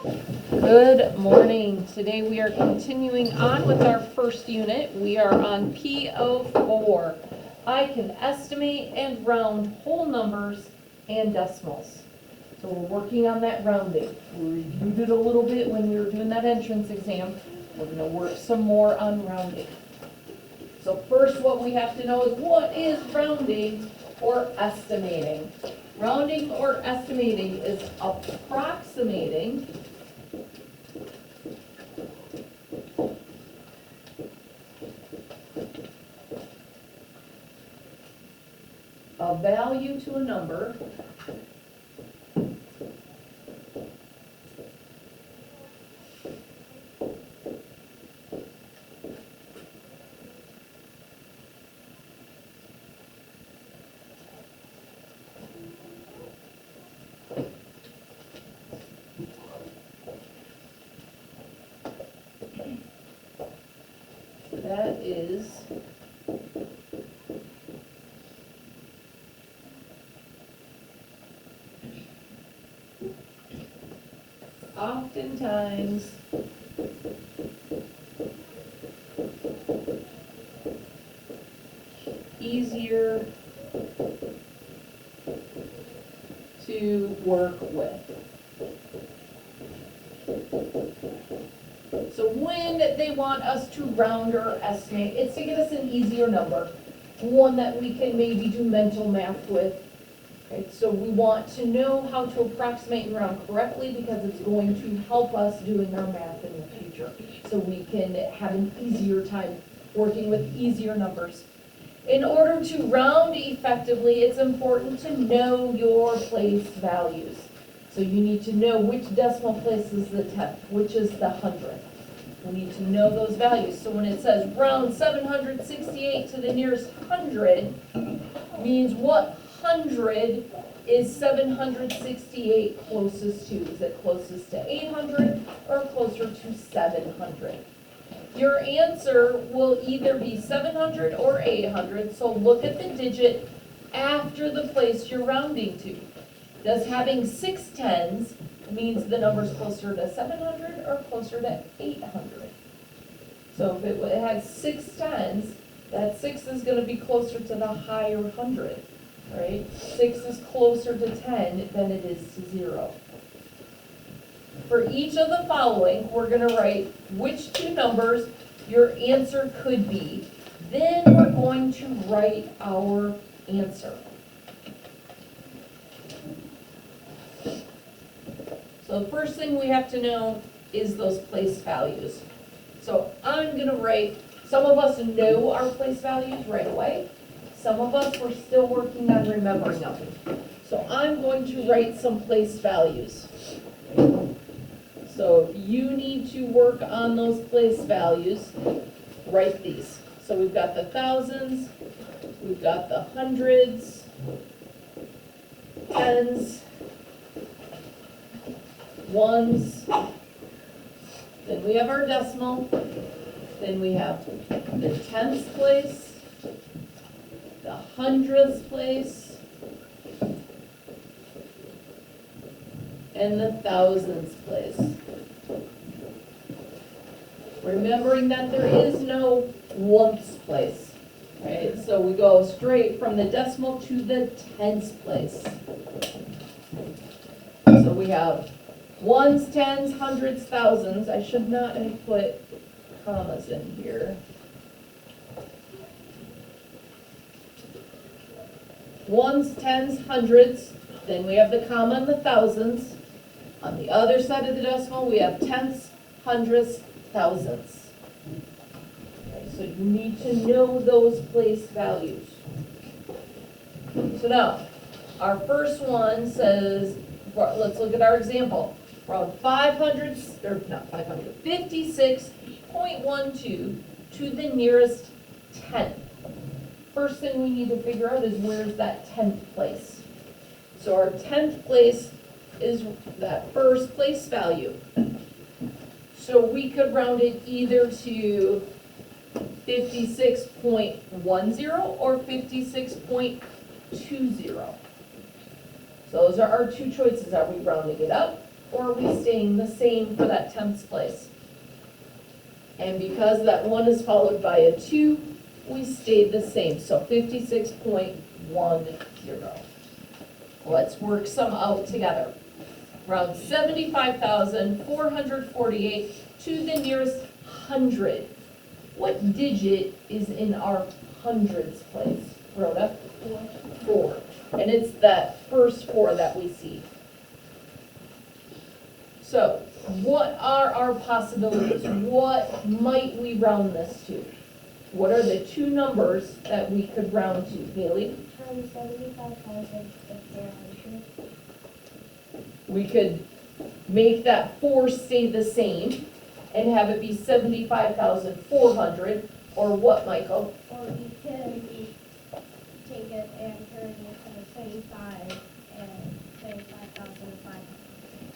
Good morning. Today we are continuing on with our first unit. We are on Po4. I can estimate and round whole numbers and decimals. So we're working on that rounding. We reviewed it a little bit when we were doing that entrance exam. We're going to work some more on rounding. So first what we have to know is what is rounding or estimating. Rounding or estimating is approximating a value to a number that is oftentimes easier to work with. So when they want us to round or estimate, it's to get us an easier number, one that we can maybe do mental math with. Right? So we want to know how to approximate and round correctly because it's going to help us doing our math in the future. So we can have an easier time working with easier numbers. In order to round effectively, it's important to know your place values. So you need to know which decimal place is the 10th, which is the 100th. We need to know those values. So when it says round 768 to the nearest 100, means what 100 is 768 closest to? Is it closest to 800 or closer to 700? Your answer will either be 700 or 800, so look at the digit after the place you're rounding to. Does having 6 tens means the number's closer to 700 or closer to 800? So if it has 6 tens, that 6 is going to be closer to the higher 100, right? 6 is closer to 10 than it is to 0. For each of the following, we're going to write which two numbers your answer could be. Then we're going to write our answer. So the first thing we have to know is those place values. So I'm going to write, some of us know our place values right away. Some of us, we're still working on remembering them. So I'm going to write some place values. So if you need to work on those place values, write these. So we've got the thousands, we've got the hundreds, tens, ones, then we have our decimal, then we have the tenths place, the hundredths place, and the thousands place. Remembering that there is no once place, right? So we go straight from the decimal to the tens place. So we have ones, tens, hundreds, thousands. I should not have put commas in here. Ones, tens, hundreds. Then we have the comma and the thousands. On the other side of the decimal, we have tenths, hundredths, thousands. Okay, so you need to know those place values. So now, our first one says, let's look at our example. Round 56.12 to the nearest tenth. First thing we need to figure out is where's that 10th place. So our 10th place is that first place value. So we could round it either to 56.10 or 56.20. So those are our two choices. Are we rounding it up or are we staying the same for that 10th place? And because that 1 is followed by a 2, we stayed the same, so 56.10. Let's work some out together. Round 75,448 to the nearest hundred. What digit is in our hundreds place, Rhoda? 4. And it's that first 4 that we see. So, what are our possibilities? What might we round this to? What are the two numbers that we could round to, Haley? 75,000 if they're 100. We could make that 4 stay the same and have it be 75,400, or what, Michael? Or we could take it and turn it into 75 and 75,500.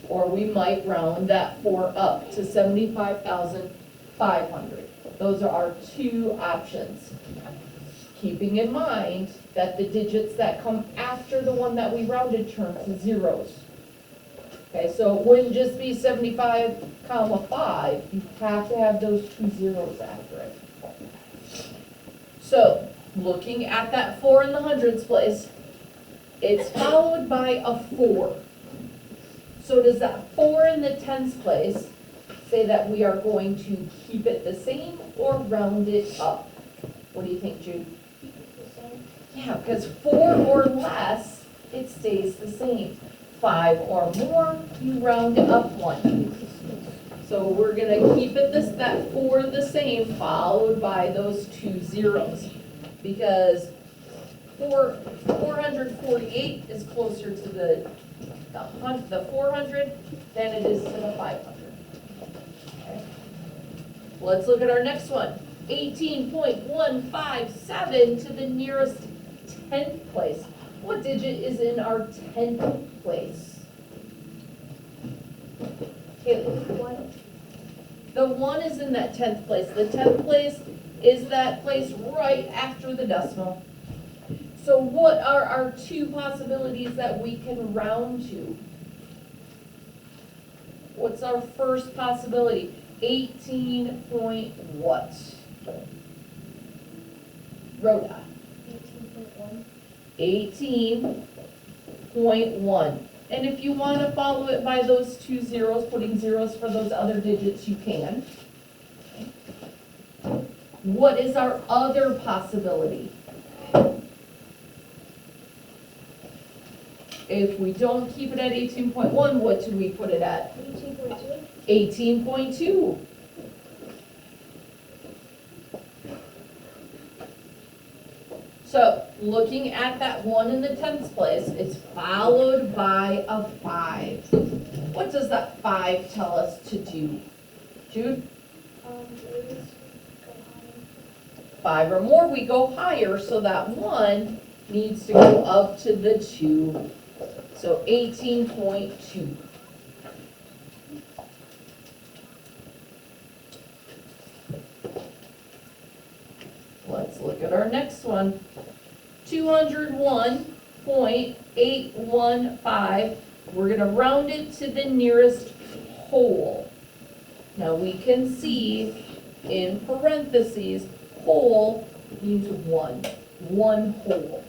Or we might round that 4 up to 75,500. Those are our two options. Keeping in mind that the digits that come after the one that we rounded turn to zeros. Okay, so it wouldn't just be 75, 5. You have to have those 2 zeros after it. So, looking at that 4 in the hundreds place, it's followed by a 4. So does that 4 in the tens place say that we are going to keep it the same or round it up? What do you think, Jude? Keep it the same. Yeah, because 4 or less, it stays the same. 5 or more, you round it up 1. So we're gonna keep it that 4 the same, followed by those 2 zeros. Because 448 is closer to the 400 than it is to the 500. Okay. Let's look at our next one. 18.157 to the nearest 10th place. What digit is in our 10th place? Haley? 1. The 1 is in that 10th place. The 10th place is that place right after the decimal. So what are our two possibilities that we can round to? What's our first possibility? 18 point what? Rhoda. 18.1. 18.1. And if you want to follow it by those 2 zeros, putting zeros for those other digits, you can. What is our other possibility? If we don't keep it at 18.1, what do we put it at? 18.2. 18.2. So, looking at that 1 in the tens place, it's followed by a 5. What does that 5 tell us to do? Jude? Please go 5 or more, we go higher, so that 1 needs to go up to the 2. So 18.2. Let's look at our next one. 201.815. We're going to round it to the nearest whole. Now we can see in parentheses, whole means 1. 1 whole.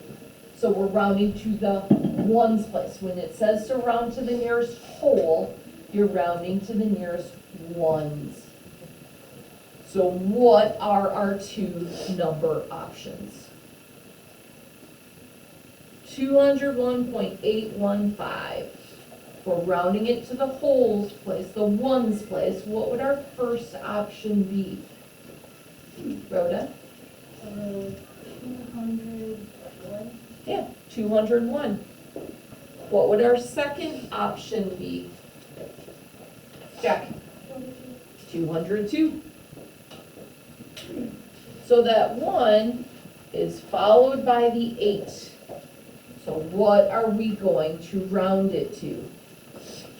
So we're rounding to the ones place. When it says to round to the nearest whole, you're rounding to the nearest ones. So what are our two number options? 201.815. We're rounding it to the wholes place, the ones place. What would our first option be? Rhoda? 201. Yeah, 201. What would our second option be? Jack? 202. So that 1 is followed by the 8. So what are we going to round it to?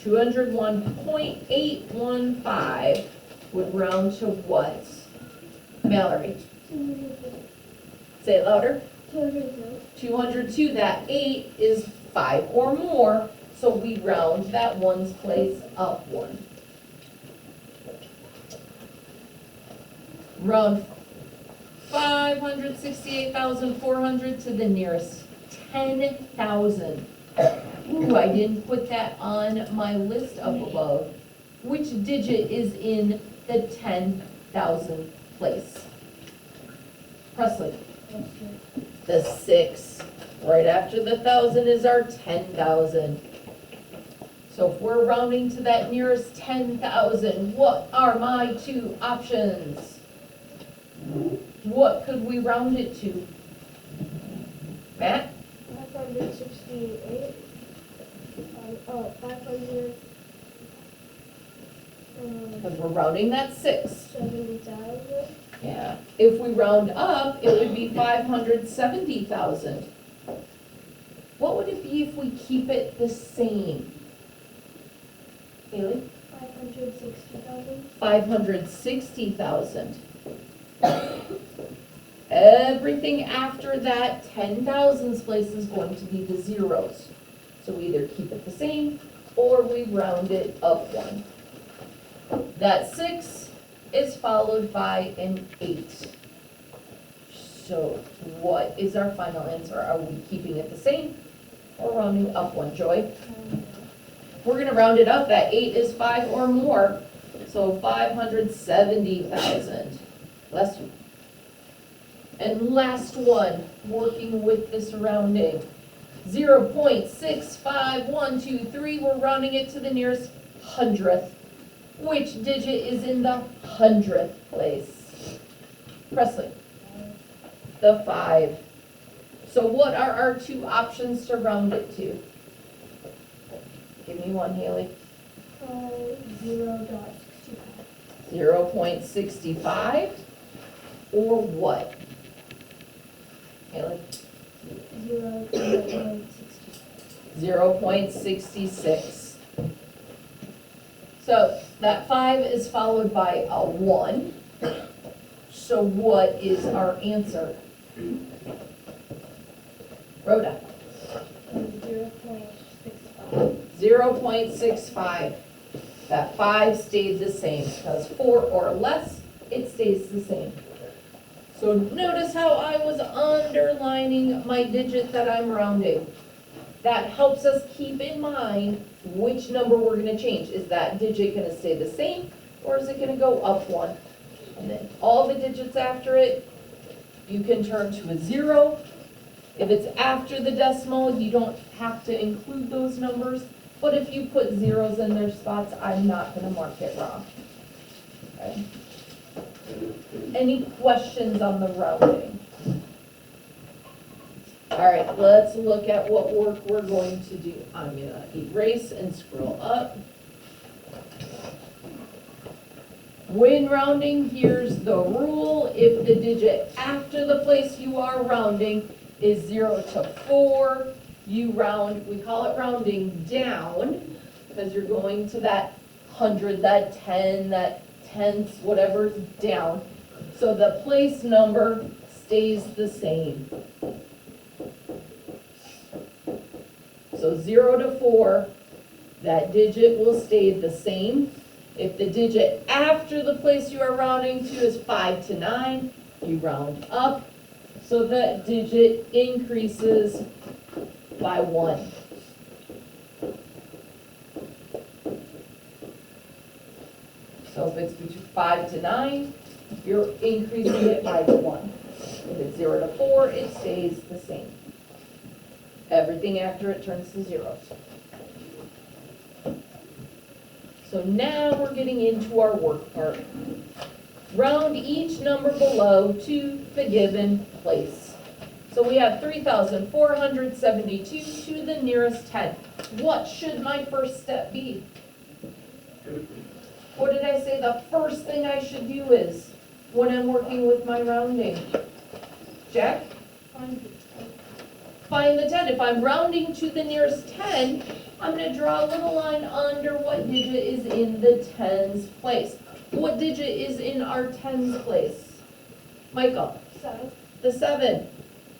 201.815 would round to what? Mallory? 202. Say it louder. 202. 202, that 8 is 5 or more, So we round that ones place up one. Round 568,400 to the nearest 10,000. Ooh, I didn't put that on my list up above. Which digit is in the 10,000 place? Presley. The 6. Right after the 1,000 is our 10,000. So if we're rounding to that nearest 10,000, what are my two options? What could we round it to? Matt? 568. 500. Because we're rounding that 6. 70,000. Yeah. If we round up, it would be 570,000. What would it be if we keep it the same? Haley? 560,000. 560,000. Everything after that 10,000's place is going to be the zeros. So we either keep it the same or we round it up one. That 6 is followed by an 8. So what is our final answer? Are we keeping it the same or rounding up one, Joy? We're gonna round it up. That 8 is 5 or more. So 570,000. Bless you. And last one, working with this rounding. 0.65123, we're rounding it to the nearest 100th. Which digit is in the 100th place? Presley. The 5. So what are our two options to round it to? Give me one, Haley. 0.65. 0.65 or what? Haley? 0.66. 0.66. So that 5 is followed by a 1. So what is our answer? Rhoda? 0.65. 0.65. That 5 stayed the same, because 4 or less, it stays the same. So notice how I was underlining my digit that I'm rounding. That helps us keep in mind which number we're going to change. Is that digit going to stay the same, or is it going to go up one? And then all the digits after it, you can turn to a 0. If it's after the decimal, you don't have to include those numbers. But if you put zeros in their spots, I'm not going to mark it wrong. Okay. Any questions on the rounding? All right, let's look at what work we're going to do. I'm going to erase and scroll up. When rounding, here's the rule. If the digit after the place you are rounding is 0 to 4, you round, we call it rounding down, because you're going to that 100, that 10, that tenths, whatever's down. So the place number stays the same. So 0 to 4, that digit will stay the same. If the digit after the place you are rounding to is 5 to 9, you round up. So that digit increases by 1. So if it's between 5 to 9, you're increasing it by 1. If it's 0 to 4, it stays the same. Everything after it turns to zeros. So now we're getting into our work part. Round each number below to the given place. So we have 3,472 to the nearest 10. What should my first step be? What did I say the first thing I should do is when I'm working with my rounding? Jack? Find the 10. If I'm rounding to the nearest 10, I'm going to draw a little line under what digit is in the tens place. What digit is in our tens place? Michael? 7. The 7.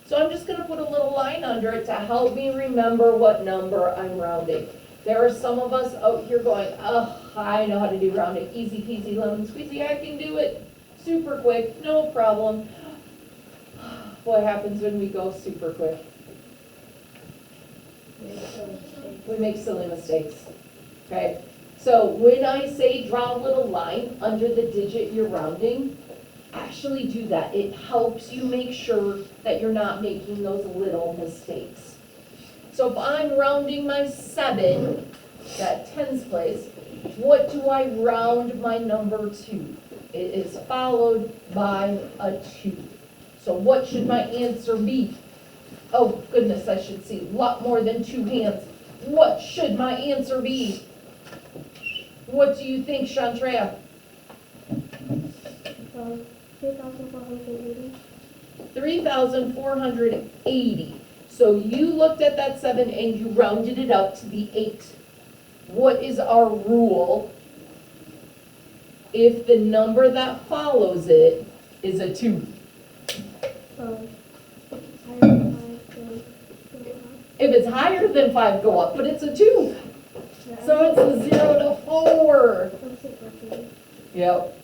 So I'm just going to put a little line under it to help me remember what number I'm rounding. There are some of us out here going, oh, I know how to do rounding, easy peasy lemon squeezy, I can do it super quick, no problem. What happens when we go super quick? We make silly mistakes, okay? So when I say draw a little line under the digit you're rounding, actually do that. It helps you make sure that you're not making those little mistakes. So if I'm rounding my 7, that tens place, what do I round my number to? It is followed by a 2. So what should my answer be? Oh goodness, I should see a lot more than 2 hands. What should my answer be? What do you think, Shantrea? 3,480. 3,480. So you looked at that 7 and you rounded it up to the 8. What is our rule if the number that follows it is a 2? If it's higher than 5, go up, but it's a 2. So it's a 0 to 4. Yep.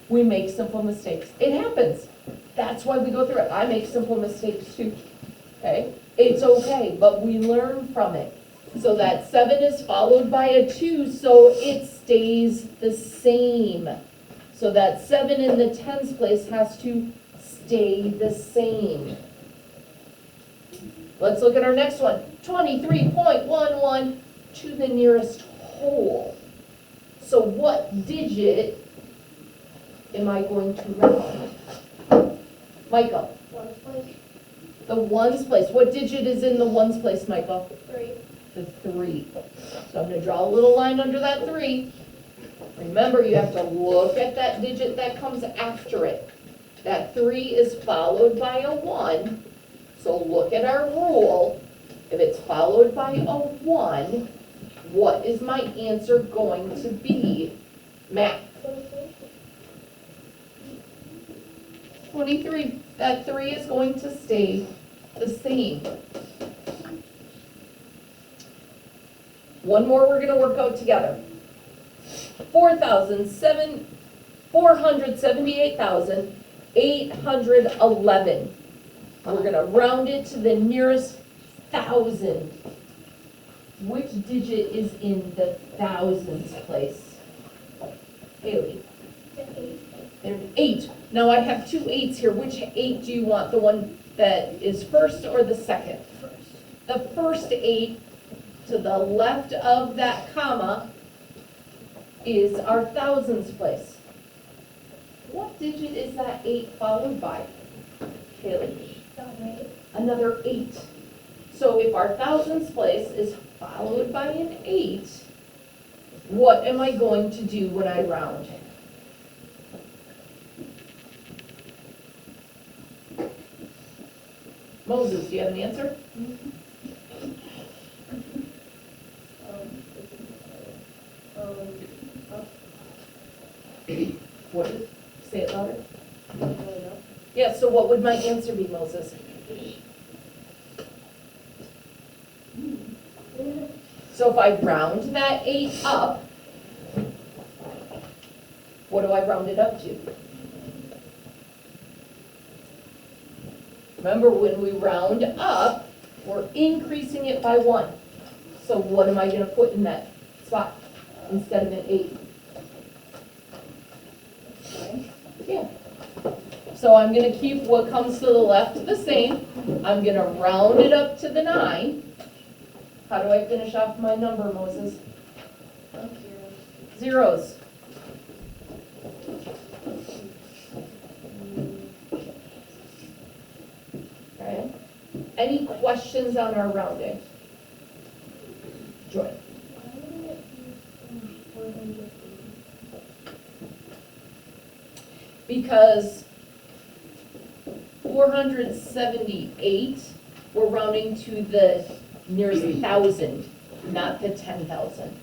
We make simple mistakes. It happens. That's why we go through it. I make simple mistakes too. Okay? It's okay, but we learn from it. So that 7 is followed by a 2, so it stays the same. So that 7 in the tens place has to stay the same. Let's look at our next one. 23.11 to the nearest whole. So what digit am I going to round? Michael? Ones place. The ones place. What digit is in the ones place, Michael? 3. The 3. So I'm going to draw a little line under that 3. Remember, you have to look at that digit that comes after it. That 3 is followed by a 1. So look at our rule. If it's followed by a 1, what is my answer going to be? Matt? 23. That 3 is going to stay the same. One more we're going to work out together. 478,811. We're going to round it to the nearest 1,000. Which digit is in the thousands place? Haley? There's 8. Now I have 2 8s here. Which 8 do you want? The one that is first or the second? First. The first 8 to the left of that comma is our thousands place. What digit is that 8 followed by? Haley? Another 8. So if our thousands place is followed by an 8, what am I going to do when I round? Moses, do you have an answer? What is it? Say it louder. Yeah, so what would my answer be, Moses? So if I round that 8 up, what do I round it up to? Remember, when we round up, we're increasing it by 1. So what am I going to put in that spot instead of an 8? Yeah. So I'm going to keep what comes to the left the same. I'm going to round it up to the 9. How do I finish off my number, Moses? Zeros. Okay. Any questions on our rounding? Joy. Because 478, we're rounding to the nearest 1,000, not the 10,000.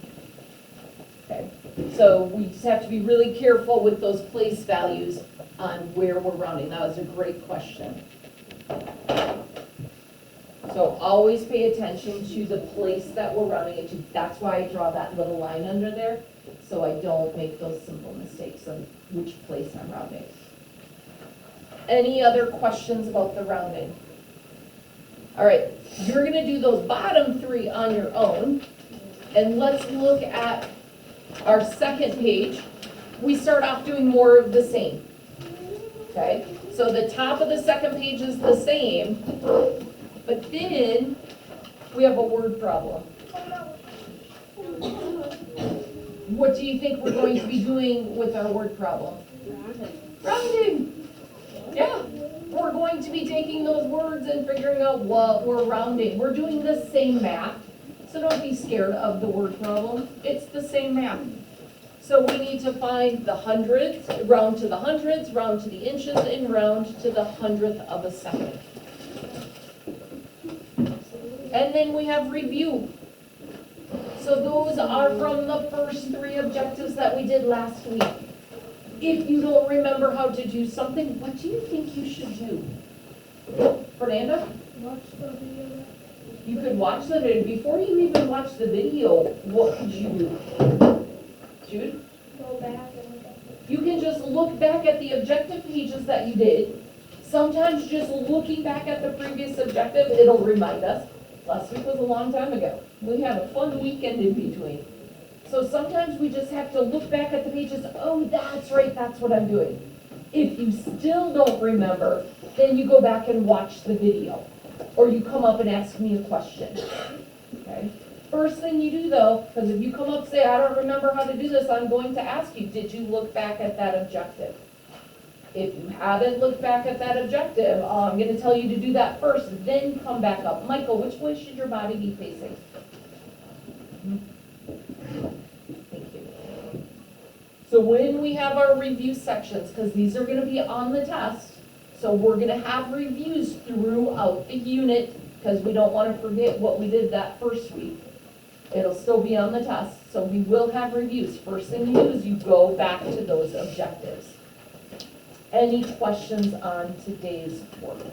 Okay, so we just have to be really careful with those place values on where we're rounding. That was a great question. So So always pay attention to the place that we're rounding it to. That's why I draw that little line under there, so I don't make those simple mistakes on which place I'm rounding. Any other questions about the rounding? All right, you're gonna do those bottom three on your own, and let's look at our second page. We start off doing more of the same, okay? So the top of the second page is the same, but then we have a word problem. What do you think we're going to be doing with our word problem? Rounding. Yeah, we're going to be taking those words and figuring out what we're rounding. We're doing the same math, so don't be scared of the word problem. It's the same math. So we need to find the hundredths, round to the hundreds, round to the inches, and round to the hundredth of a second. And then we have review. So those are from the first three objectives that we did last week. If you don't remember how to do something, what do you think you should do? Fernanda? Watch the video. You could watch the video. Before you even watch the video, what could you do? Jude? Go back and look at it. You can just look back at the objective pages that you did. Sometimes just looking back at the previous objective, it'll remind us. Last week was a long time ago. We had a fun weekend in between. So sometimes we just have to look back at the pages. Oh, that's right, that's what I'm doing. If you still don't remember, then you go back and watch the video. Or you come up and ask me a question. Okay? First thing you do though, because if you come up and say, I don't remember how to do this, I'm going to ask you, did you look back at that objective? If you haven't looked back at that objective, I'm going to tell you to do that first, then come back up. Michael, which way should your body be facing? Thank you. So when we have our review sections, because these are going to be on the test, so we're going to have reviews throughout the unit, because we don't want to forget what we did that first week. It'll still be on the test, so we will have reviews. First thing you do is you go back to those objectives. Any questions on today's work?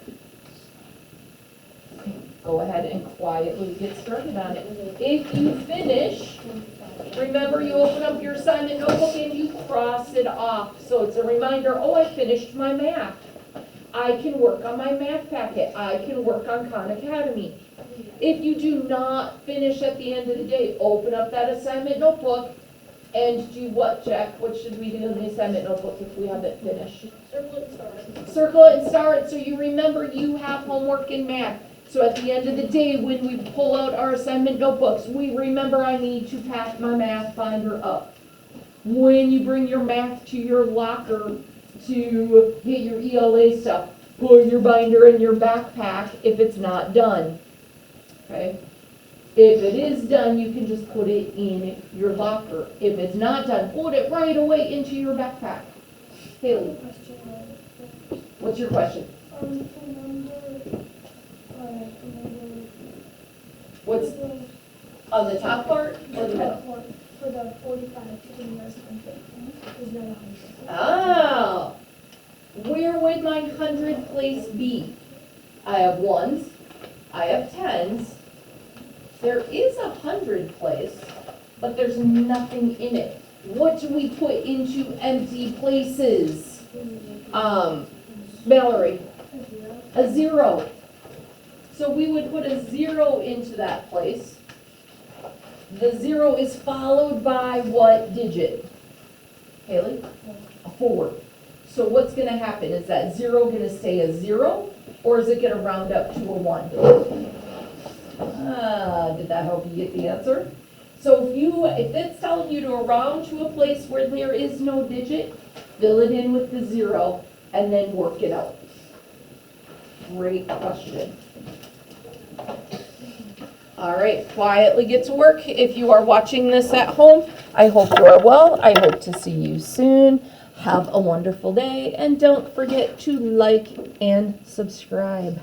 Go ahead and quietly get started on it. If you finish, remember you open up your assignment notebook and you cross it off. So it's a reminder, oh, I finished my math. I can work on my math packet. I can work on Khan Academy. If you do not finish at the end of the day, open up that assignment notebook and do what, Jack? What should we do in the assignment notebook if we haven't finished? Circle and star it. Circle it and star it so you remember you have homework in math. So at the end of the day, when we pull out our assignment notebooks, we remember I need to pack my math binder up. When you bring your math to your locker to get your ELA stuff, put your binder in your backpack if it's not done. Okay? If it is done, you can just put it in your locker. If it's not done, put it right away into your backpack. Haley, what's your question? What's on the top part or the middle? For the 45 to the nearest 100. Is that 100? Ah, where would my 100 place be? I have ones, I have tens. There is a 100 place, but there's nothing in it. What do we put into empty places? Mallory? A 0. So we would put a 0 into that place. The 0 is followed by what digit? Haley? A 4. So what's going to happen? Is that 0 going to stay a 0, or is it going to round up to a 1? Did that help you get the answer? So if it's telling you to round to a place where there is no digit, fill it in with the 0 and then work it out. Great question. All right, quietly get to work. If you are watching this at home, I hope you are well. I hope to see you soon. Have a wonderful day, and don't forget to like and subscribe.